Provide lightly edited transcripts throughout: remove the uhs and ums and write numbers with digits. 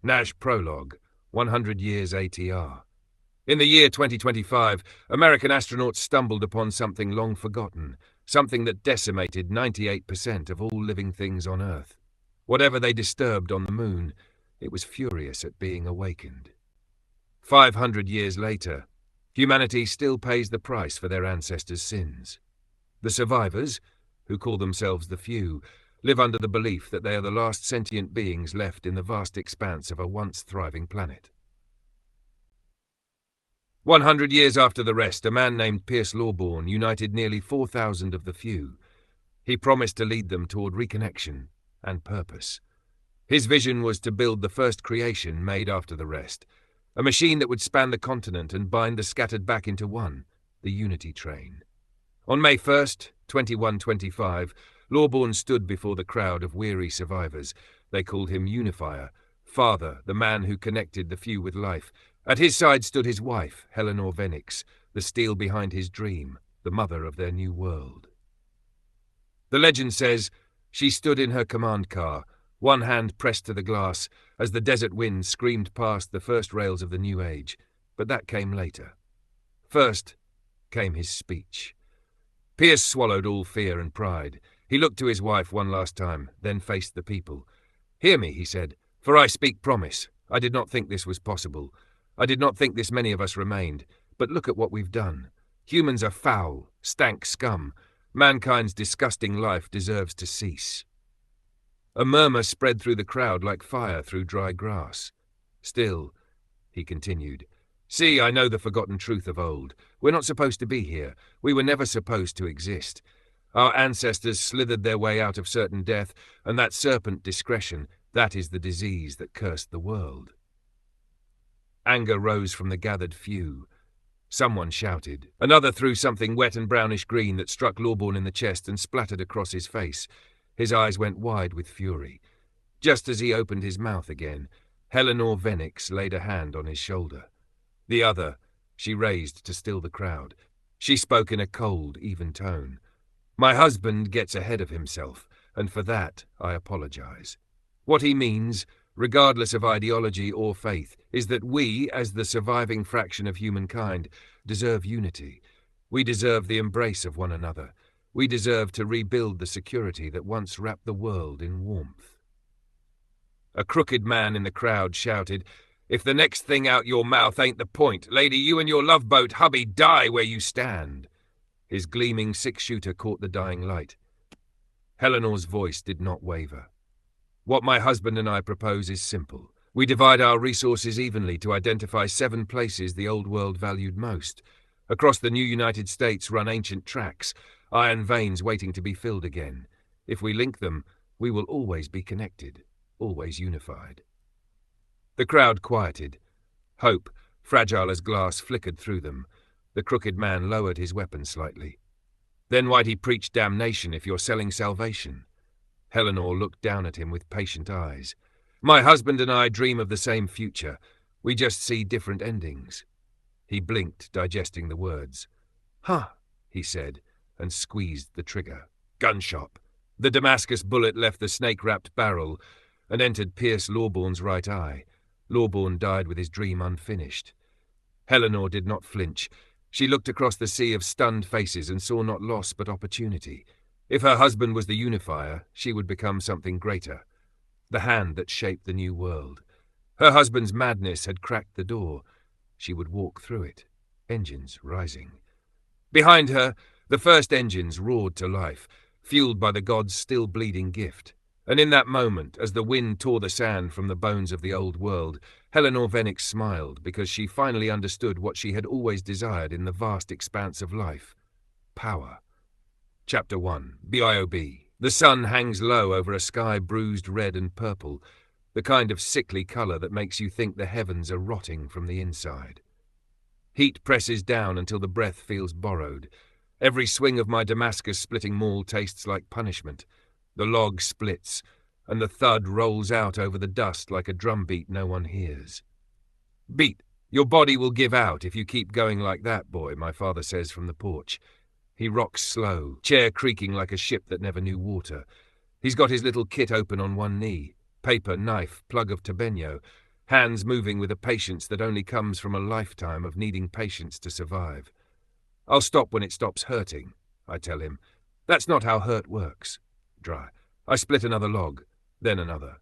Prologue, 100 years ATR. In the year 2025, American astronauts stumbled upon something long forgotten, something that decimated 98% of all living things on Earth. Whatever they disturbed on the moon, it was furious at being awakened. 500 years later, humanity still pays the price for their ancestors' sins. The survivors, who call themselves the few, live under the belief that they are the last sentient beings left in the vast expanse of a once thriving planet. 100 years after the rest, a man named Pr0t0typ3 united nearly 4,000 of the few. He promised to lead them toward reconnection and purpose. His vision was to build the first creation made after the rest, a machine that would span the continent and bind the scattered back into one, the Unity Train. On May 1st, 2125, Lawborn stood before the crowd of weary survivors. They called him Unifier, Father, the man who connected the few with life. At his side stood his wife, Eleanor Venix, the steel behind his dream, the mother of their new world. The legend says she stood in her command car, one hand pressed to the glass, as the desert wind screamed past the first rails of the new age. But that came later. First came his speech. Pierce swallowed all fear and pride. He looked to his wife one last time, then faced the people. "Hear me," he said, "for I speak promise. I did not think this was possible. I did not think this many of us remained. But look at what we've done. Humans are foul, stank scum. Mankind's disgusting life deserves to cease." A murmur spread through the crowd like fire through dry grass. "Still," he continued, "see, I know the forgotten truth of old. We're not supposed to be here. We were never supposed to exist. Our ancestors slithered their way out of certain death, and that serpent discretion, that is the disease that cursed the world." Anger rose from the gathered few. Someone shouted. Another threw something wet and brownish-green that struck Lawborn in the chest and splattered across his face. His eyes went wide with fury. Just as he opened his mouth again, Eleanor Venix laid a hand on his shoulder. The other, she raised to still the crowd. She spoke in a cold, even tone. "My husband gets ahead of himself, and for that I apologize. What he means, regardless of ideology or faith, is that we, as the surviving fraction of humankind, deserve unity. We deserve the embrace of one another. We deserve to rebuild the security that once wrapped the world in warmth." A crooked man in the crowd shouted, "If the next thing out your mouth ain't the point, lady, you and your love-boat hubby die where you stand." His gleaming six-shooter caught the dying light. Eleanor's voice did not waver. "What my husband and I propose is simple. We divide our resources evenly to identify 7 places the old world valued most. Across the new United States run ancient tracks, iron veins waiting to be filled again. If we link them, we will always be connected, always unified." The crowd quieted. Hope, fragile as glass, flickered through them. The crooked man lowered his weapon slightly. "Then why'd he preach damnation if you're selling salvation?" Eleanor looked down at him with patient eyes. "My husband and I dream of the same future. We just see different endings." He blinked, digesting the words. "Huh," he said, and squeezed the trigger. Gunshot. The Damascus bullet left the snake-wrapped barrel and entered Pierce Lawborn's right eye. Lawborn died with his dream unfinished. Eleanor did not flinch. She looked across the sea of stunned faces and saw not loss but opportunity. If her husband was the unifier, she would become something greater. The hand that shaped the new world. Her husband's madness had cracked the door. She would walk through it, engines rising. Behind her, the first engines roared to life, fueled by the god's still bleeding gift. And in that moment, as the wind tore the sand from the bones of the old world, Eleanor Venix smiled because she finally understood what she had always desired in the vast expanse of life. Power. Chapter 1. BIOB. The sun hangs low over a sky bruised red and purple, the kind of sickly color that makes you think the heavens are rotting from the inside. Heat presses down until the breath feels borrowed. Every swing of my Damascus splitting maul tastes like punishment. The log splits, and the thud rolls out over the dust like a drumbeat no one hears. "Beat, your body will give out if you keep going like that, boy," my father says from the porch. He rocks slow, chair creaking like a ship that never knew water. He's got his little kit open on one knee, paper, knife, plug of Tabeno. hands moving with a patience that only comes from a lifetime of needing patience to survive. "I'll stop when it stops hurting," I tell him. "That's not how hurt works." Dry. I split another log, then another.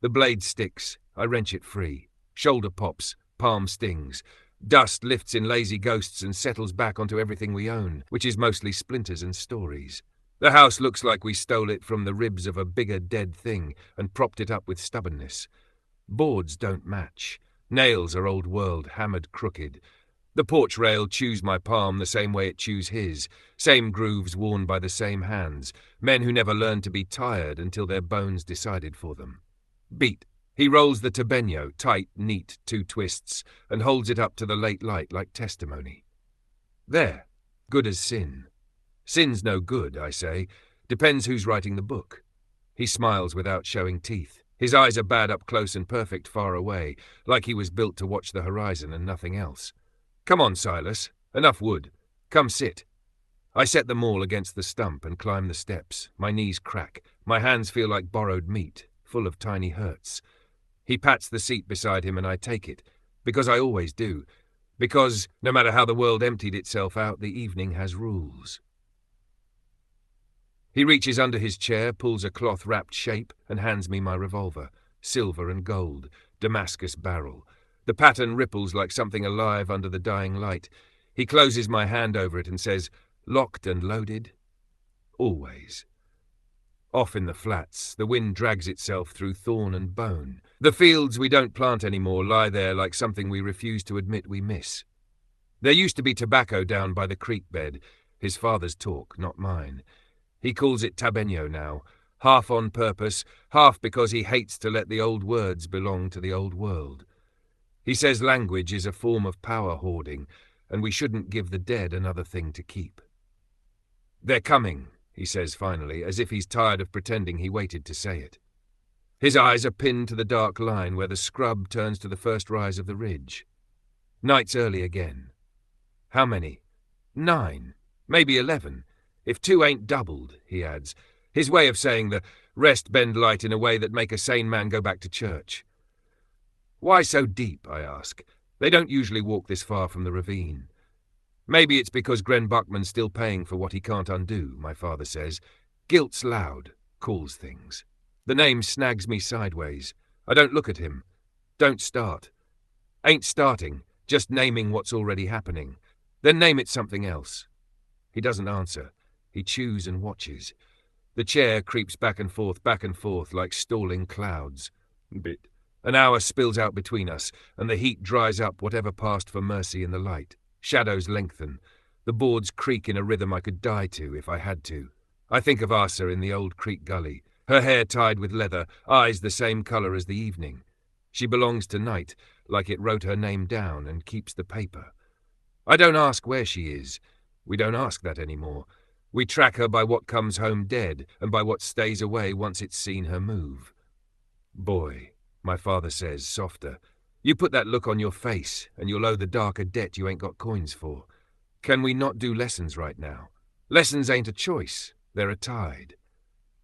The blade sticks. I wrench it free. Shoulder pops, palm stings. Dust lifts in lazy ghosts and settles back onto everything we own, which is mostly splinters and stories. The house looks like we stole it from the ribs of a bigger dead thing and propped it up with stubbornness. Boards don't match. Nails are old world, hammered crooked. The porch rail chews my palm the same way it chews his, same grooves worn by the same hands, men who never learned to be tired until their bones decided for them. Beat. He rolls the Pr0t0, tight, neat, 2 twists, and holds it up to the late light like testimony. There. Good as sin. Sin's no good, I say. Depends who's writing the book. He smiles without showing teeth. His eyes are bad up close and perfect far away, like he was built to watch the horizon and nothing else. "Come on, Silas. Enough wood. Come sit." I set them all against the stump and climb the steps. My knees crack. My hands feel like borrowed meat, full of tiny hurts. He pats the seat beside him and I take it, because I always do, because, no matter how the world emptied itself out, the evening has rules. He reaches under his chair, pulls a cloth-wrapped shape, and hands me my revolver, silver and gold, Damascus barrel. The pattern ripples like something alive under the dying light. He closes my hand over it and says, "Locked and loaded?" Always. Off in the flats, the wind drags itself through thorn and bone. The fields we don't plant anymore lie there like something we refuse to admit we miss. There used to be tobacco down by the creek bed. His father's talk, not mine. He calls it tabenyo now, half on purpose, half because he hates to let the old words belong to the old world. He says language is a form of power hoarding, and we shouldn't give the dead another thing to keep. "They're coming," he says finally, as if he's tired of pretending he waited to say it. His eyes are pinned to the dark line where the scrub turns to the first rise of the ridge. Night's early again. "How many?" 9, maybe 11. If 2 ain't doubled," he adds, his way of saying the rest bend light in a way that make a sane man go back to church. "Why so deep?" I ask. "They don't usually walk this far from the ravine." "Maybe it's because Gren Buckman's still paying for what he can't undo," my father says. "Guilt's loud, calls things." The name snags me sideways. I don't look at him. Don't start. Ain't starting, just naming what's already happening. Then name it something else. He doesn't answer. He chews and watches. The chair creeps back and forth like stalling clouds. An hour spills out between us, and the heat dries up whatever passed for mercy in the light. Shadows lengthen. The boards creak in a rhythm I could die to if I had to. I think of Asa in the old creek gully, her hair tied with leather, eyes the same colour as the evening. She belongs to night, like it wrote her name down and keeps the paper. I don't ask where she is. We don't ask that anymore. We track her by what comes home dead and by what stays away once it's seen her move. "Boy," my father says, softer, "you put that look on your face and you'll owe the dark a debt you ain't got coins for. Can we not do lessons right now? Lessons ain't a choice, they're a tide."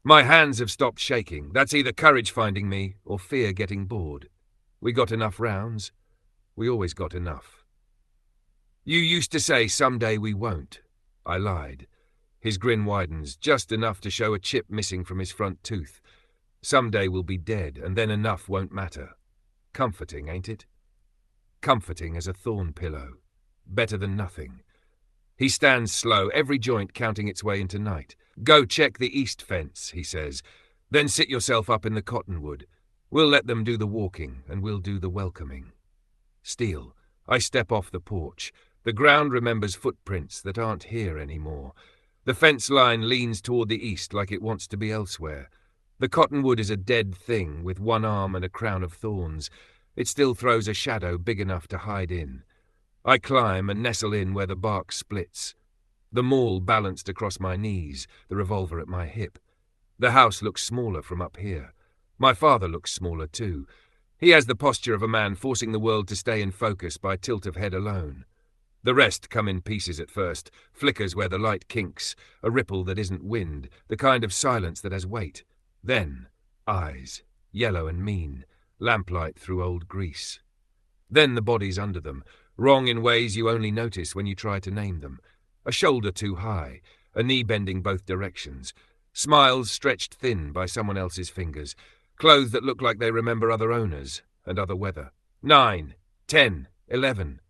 My hands have stopped shaking. That's either courage finding me or fear getting bored. We got enough rounds. We always got enough. "You used to say someday we won't." I lied. His grin widens, just enough to show a chip missing from his front tooth. Someday we'll be dead, and then enough won't matter. Comforting, ain't it? Comforting as a thorn pillow. Better than nothing. He stands slow, every joint counting its way into night. "Go check the east fence," he says. "Then sit yourself up in the cottonwood. We'll let them do the walking, and we'll do the welcoming." Steel. I step off the porch. The ground remembers footprints that aren't here anymore. The fence line leans toward the east like it wants to be elsewhere. The cottonwood is a dead thing with one arm and a crown of thorns. It still throws a shadow big enough to hide in. I climb and nestle in where the bark splits. The maul balanced across my knees, the revolver at my hip. The house looks smaller from up here. My father looks smaller too. He has the posture of a man forcing the world to stay in focus by tilt of head alone. The rest come in pieces at first, flickers where the light kinks, a ripple that isn't wind, the kind of silence that has weight. Then, eyes, yellow and mean, lamplight through old grease. Then the bodies under them, wrong in ways you only notice when you try to name them. A shoulder too high, a knee bending both directions, smiles stretched thin by someone else's fingers, clothes that look like they remember other owners and other weather. 9, 10, 11.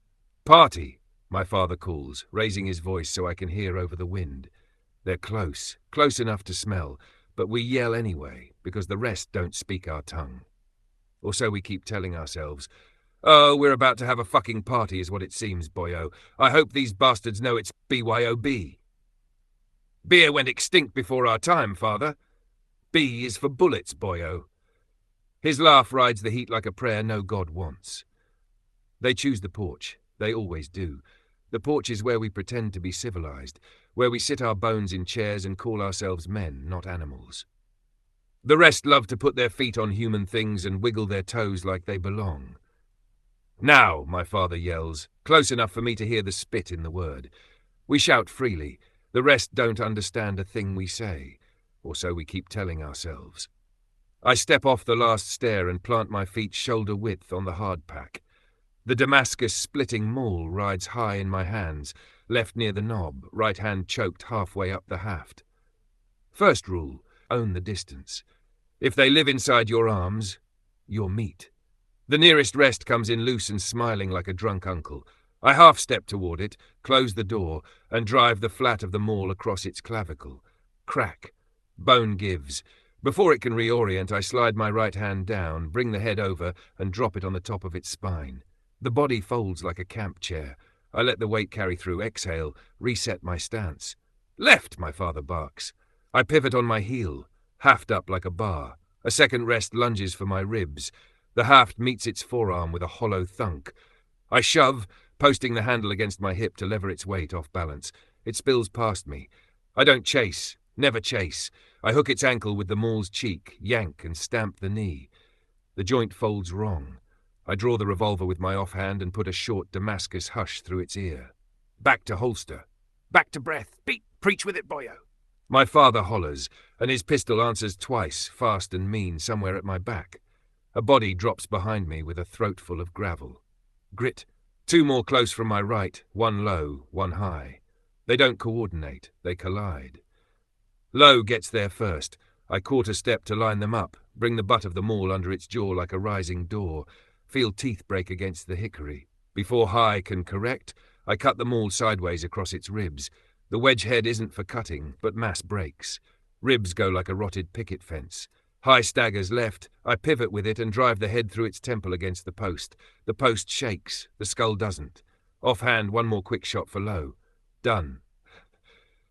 Party, my father calls, raising his voice so I can hear over the wind. They're close, close enough to smell, but we yell anyway, because the rest don't speak our tongue. Or so we keep telling ourselves. Oh, we're about to have a fucking party is what it seems, boyo. I hope these bastards know it's BYOB. Beer went extinct before our time, father. B is for bullets, boyo. His laugh rides the heat like a prayer no god wants. They choose the porch. They always do. The porch is where we pretend to be civilized, where we sit our bones in chairs and call ourselves men, not animals. The rest love to put their feet on human things and wiggle their toes like they belong. Now, my father yells, close enough for me to hear the spit in the word. We shout freely. The rest don't understand a thing we say, or so we keep telling ourselves. I step off the last stair and plant my feet shoulder width on the hardpack. The Damascus splitting maul rides high in my hands, left near the knob, right hand choked halfway up the haft. First rule, own the distance. If they live inside your arms, you're meat. The nearest rest comes in loose and smiling like a drunk uncle. I half-step toward it, close the door, and drive the flat of the maul across its clavicle. Crack. Bone gives. Before it can reorient, I slide my right hand down, bring the head over, and drop it on the top of its spine. The body folds like a camp chair. I let the weight carry through, exhale, reset my stance. Left, my father barks. I pivot on my heel, haft up like a bar. A second rest lunges for my ribs. The haft meets its forearm with a hollow thunk. I shove, posting the handle against my hip to lever its weight off balance. It spills past me. I don't chase, never chase. I hook its ankle with the maul's cheek, yank and stamp the knee. The joint folds wrong. I draw the revolver with my offhand and put a short Damascus hush through its ear. Back to holster. Back to breath. Beat, preach with it, boyo. My father hollers, and his pistol answers twice, fast and mean, somewhere at my back. A body drops behind me with a throat full of gravel. Grit. 2 more close from my right, 1 low, 1 high. They don't coordinate, they collide. Low gets there first. I quarter step to line them up, bring the butt of the maul under its jaw like a rising door, feel teeth break against the hickory. Before high can correct, I cut the maul sideways across its ribs. The wedge head isn't for cutting, but mass breaks. Ribs go like a rotted picket fence. High staggers left, I pivot with it and drive the head through its temple against the post. The post shakes, the skull doesn't. Offhand, 1 more quick shot for low. Done.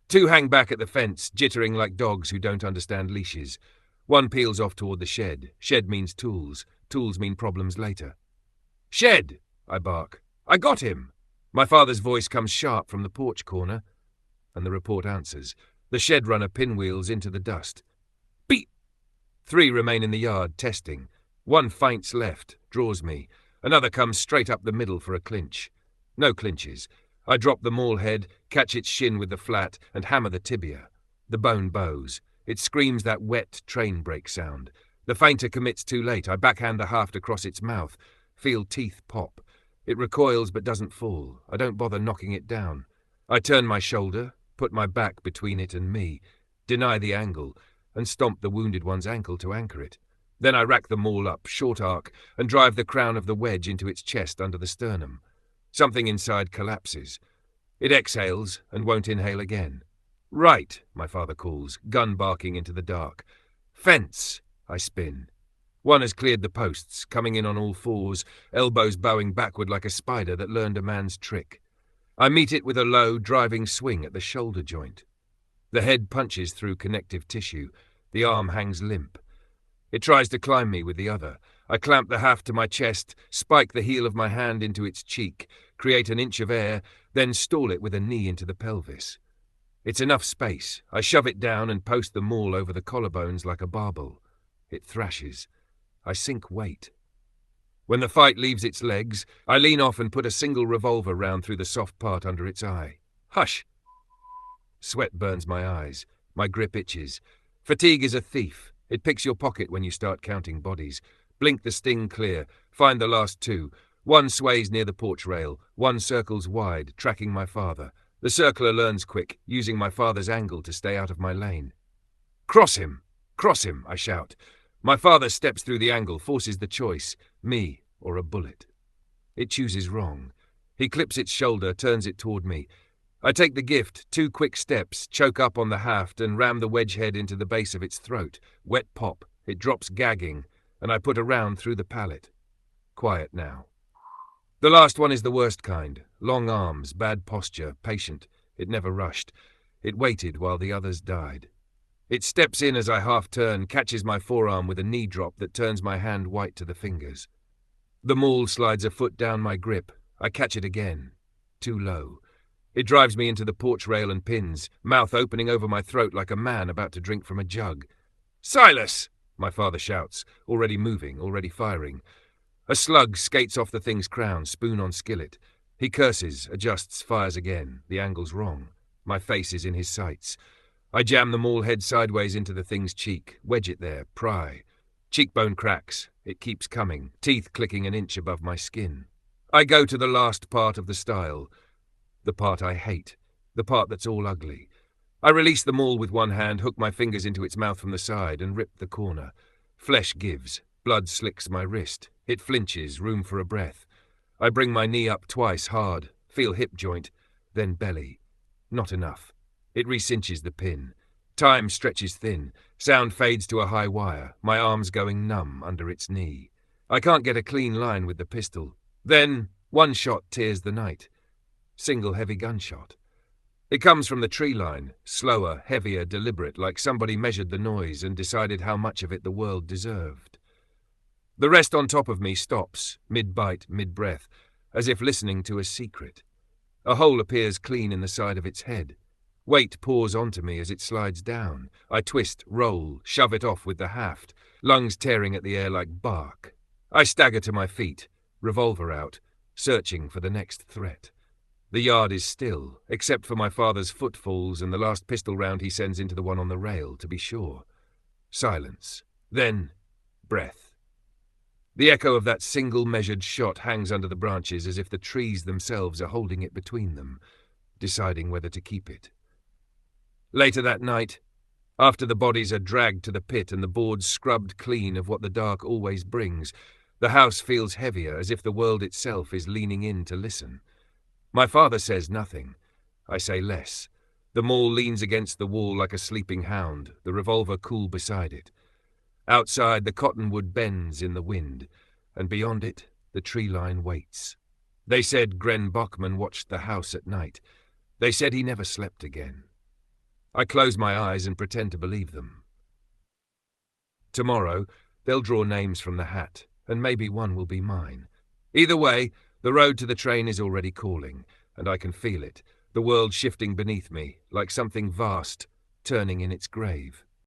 2 hang back at the fence, jittering like dogs who don't understand leashes. 1 peels off toward the shed. Shed means tools. Tools mean problems later. Shed! I bark. I got him! My father's voice comes sharp from the porch corner, and the report answers. The shed runner pinwheels into the dust. 3 remain in the yard, testing. 1 feints left, draws me. Another comes straight up the middle for a clinch. No clinches. I drop the maul head, catch its shin with the flat, and hammer the tibia. The bone bows. It screams that wet train brake sound. The feinter commits too late. I backhand the haft across its mouth. Feel teeth pop. It recoils but doesn't fall. I don't bother knocking it down. I turn my shoulder, put my back between it and me, deny the angle, and stomp the wounded one's ankle to anchor it. Then I rack the maul up, short arc, and drive the crown of the wedge into its chest under the sternum. Something inside collapses. It exhales and won't inhale again. Right, my father calls, gun barking into the dark. Fence, I spin. 1 has cleared the posts, coming in on all 4s, elbows bowing backward like a spider that learned a man's trick. I meet it with a low, driving swing at the shoulder joint. The head punches through connective tissue. The arm hangs limp. It tries to climb me with the other. I clamp the haft to my chest, spike the heel of my hand into its cheek, create an inch of air, then stall it with a knee into the pelvis. It's enough space. I shove it down and post the maul over the collarbones like a barbel. It thrashes. I sink weight. When the fight leaves its legs, I lean off and put a single revolver round through the soft part under its eye. Hush! Sweat burns my eyes. My grip itches. Fatigue is a thief. It picks your pocket when you start counting bodies. Blink the sting clear, find the last two. One sways near the porch rail, one circles wide, tracking my father. The circler learns quick, using my father's angle to stay out of my lane. Cross him! Cross him, I shout. My father steps through the angle, forces the choice, me or a bullet. It chooses wrong. He clips its shoulder, turns it toward me. I take the gift, 2 quick steps, choke up on the haft and ram the wedge head into the base of its throat. Wet pop, it drops gagging, and I put a round through the palate. Quiet now. The last one is the worst kind. Long arms, bad posture, patient. It never rushed. It waited while the others died. It steps in as I half-turn, catches my forearm with a knee drop that turns my hand white to the fingers. The maul slides a foot down my grip. I catch it again. Too low. It drives me into the porch rail and pins, mouth opening over my throat like a man about to drink from a jug. "Silas!" my father shouts, already moving, already firing. A slug skates off the thing's crown, spoon on skillet. He curses, adjusts, fires again. The angle's wrong. My face is in his sights. I jam the maul head sideways into the thing's cheek, wedge it there, pry. Cheekbone cracks. It keeps coming, teeth clicking an inch above my skin. I go to the last part of the style, the part I hate, the part that's all ugly. I release the maul with one hand, hook my fingers into its mouth from the side, and rip the corner. Flesh gives. Blood slicks my wrist. It flinches, room for a breath. I bring my knee up twice, hard, feel hip joint, then belly. Not enough. It recinches the pin. Time stretches thin. Sound fades to a high wire, my arms going numb under its knee. I can't get a clean line with the pistol. Then, one shot tears the night. Single heavy gunshot. It comes from the tree line, slower, heavier, deliberate, like somebody measured the noise and decided how much of it the world deserved. The rest on top of me stops, mid-bite, mid-breath, as if listening to a secret. A hole appears clean in the side of its head. Weight pours onto me as it slides down. I twist, roll, shove it off with the haft, lungs tearing at the air like bark. I stagger to my feet, revolver out, searching for the next threat. The yard is still, except for my father's footfalls and the last pistol round he sends into the one on the rail, to be sure. Silence. Then, breath. The echo of that single measured shot hangs under the branches as if the trees themselves are holding it between them, deciding whether to keep it. Later that night, after the bodies are dragged to the pit and the boards scrubbed clean of what the dark always brings, the house feels heavier, as if the world itself is leaning in to listen. My father says nothing. I say less. The maul leans against the wall like a sleeping hound, the revolver cool beside it. Outside, the cottonwood bends in the wind, and beyond it, the tree line waits. They said Gren Bachman watched the house at night. They said he never slept again. I close my eyes and pretend to believe them. Tomorrow, they'll draw names from the hat, and maybe one will be mine. Either way, the road to the train is already calling, and I can feel it, the world shifting beneath me, like something vast, turning in its grave.